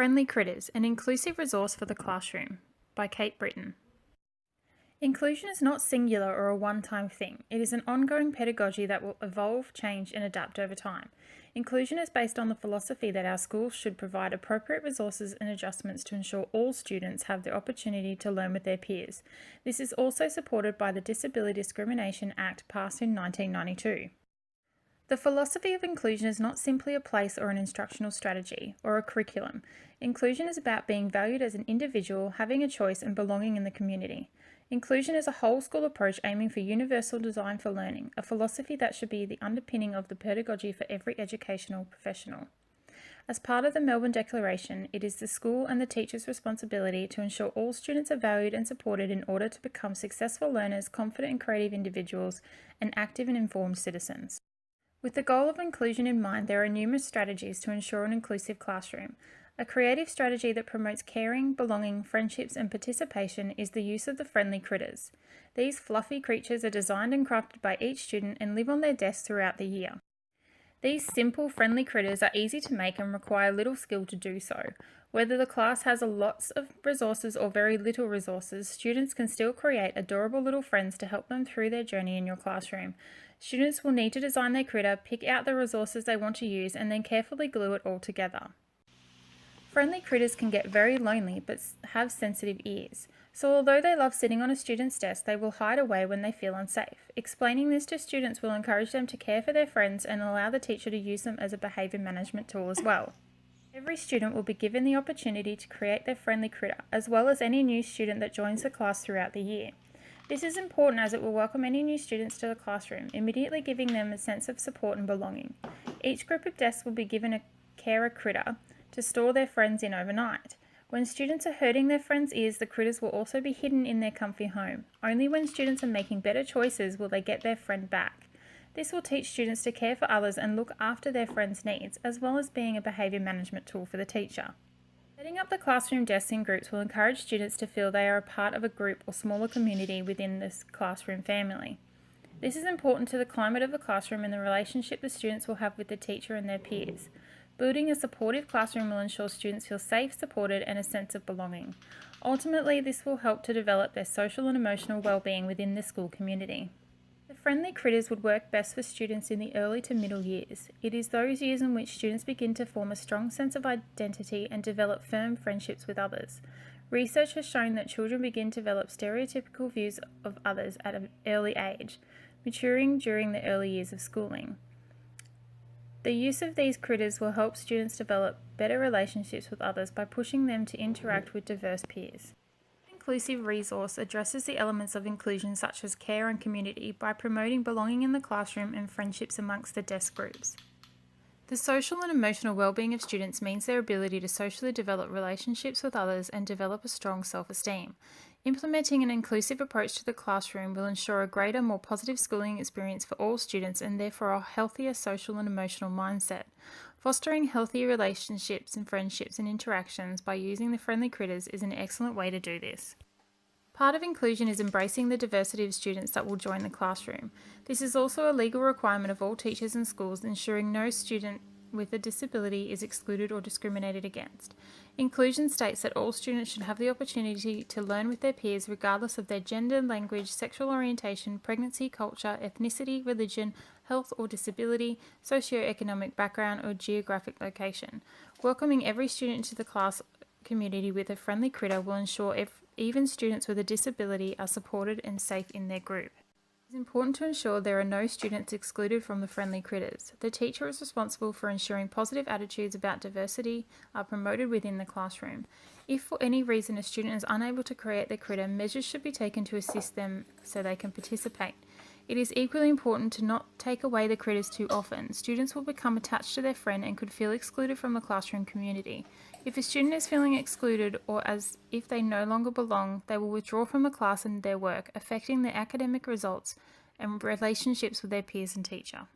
Friendly Critters, an inclusive resource for the classroom, by Kate Britton. Inclusion is not singular or a one-time thing. It is an ongoing pedagogy that will evolve, change, and adapt over time. Inclusion is based on the philosophy that our schools should provide appropriate resources and adjustments to ensure all students have the opportunity to learn with their peers. This is also supported by the Disability Discrimination Act passed in 1992. The philosophy of inclusion is not simply a place or an instructional strategy or a curriculum. Inclusion is about being valued as an individual, having a choice, and belonging in the community. Inclusion is a whole school approach aiming for universal design for learning, a philosophy that should be the underpinning of the pedagogy for every educational professional. As part of the Melbourne Declaration, it is the school and the teacher's responsibility to ensure all students are valued and supported in order to become successful learners, confident and creative individuals, and active and informed citizens. With the goal of inclusion in mind, there are numerous strategies to ensure an inclusive classroom. A creative strategy that promotes caring, belonging, friendships, and participation is the use of the friendly critters. These fluffy creatures are designed and crafted by each student and live on their desks throughout the year. These simple, friendly critters are easy to make and require little skill to do so. Whether the class has lots of resources or very little resources, students can still create adorable little friends to help them through their journey in your classroom. Students will need to design their critter, pick out the resources they want to use, and then carefully glue it all together. Friendly critters can get very lonely but have sensitive ears, so although they love sitting on a student's desk, they will hide away when they feel unsafe. Explaining this to students will encourage them to care for their friends and allow the teacher to use them as a behaviour management tool as well. Every student will be given the opportunity to create their friendly critter, as well as any new student that joins the class throughout the year. This is important as it will welcome any new students to the classroom, immediately giving them a sense of support and belonging. Each group of desks will be given a carer critter to store their friends in overnight. When students are hurting their friends' ears, the critters will also be hidden in their comfy home. Only when students are making better choices will they get their friend back. This will teach students to care for others and look after their friends' needs, as well as being a behaviour management tool for the teacher. Setting up the classroom desks in groups will encourage students to feel they are a part of a group or smaller community within this classroom family. This is important to the climate of the classroom and the relationship the students will have with the teacher and their peers. Building a supportive classroom will ensure students feel safe, supported, and a sense of belonging. Ultimately, this will help to develop their social and emotional well-being within the school community. The friendly critters would work best for students in the early to middle years. It is those years in which students begin to form a strong sense of identity and develop firm friendships with others. Research has shown that children begin to develop stereotypical views of others at an early age, maturing during the early years of schooling. The use of these critters will help students develop better relationships with others by pushing them to interact with diverse peers. An inclusive resource addresses the elements of inclusion such as care and community by promoting belonging in the classroom and friendships amongst the desk groups. The social and emotional well-being of students means their ability to socially develop relationships with others and develop a strong self-esteem. Implementing an inclusive approach to the classroom will ensure a greater, more positive schooling experience for all students and therefore a healthier social and emotional mindset. Fostering healthier relationships and friendships and interactions by using the friendly critters is an excellent way to do this. Part of inclusion is embracing the diversity of students that will join the classroom. This is also a legal requirement of all teachers and schools, ensuring no student with a disability is excluded or discriminated against. Inclusion states that all students should have the opportunity to learn with their peers regardless of their gender, language, sexual orientation, pregnancy, culture, ethnicity, religion, health or disability, socio-economic background or geographic location. Welcoming every student to the class community with a friendly critter will ensure even students with a disability are supported and safe in their group. It is important to ensure there are no students excluded from the friendly critters. The teacher is responsible for ensuring positive attitudes about diversity are promoted within the classroom. If for any reason a student is unable to create their critter, measures should be taken to assist them so they can participate. It is equally important to not take away the critters too often. Students will become attached to their friend and could feel excluded from the classroom community. If a student is feeling excluded or as if they no longer belong, they will withdraw from the class and their work, affecting their academic results and relationships with their peers and teacher.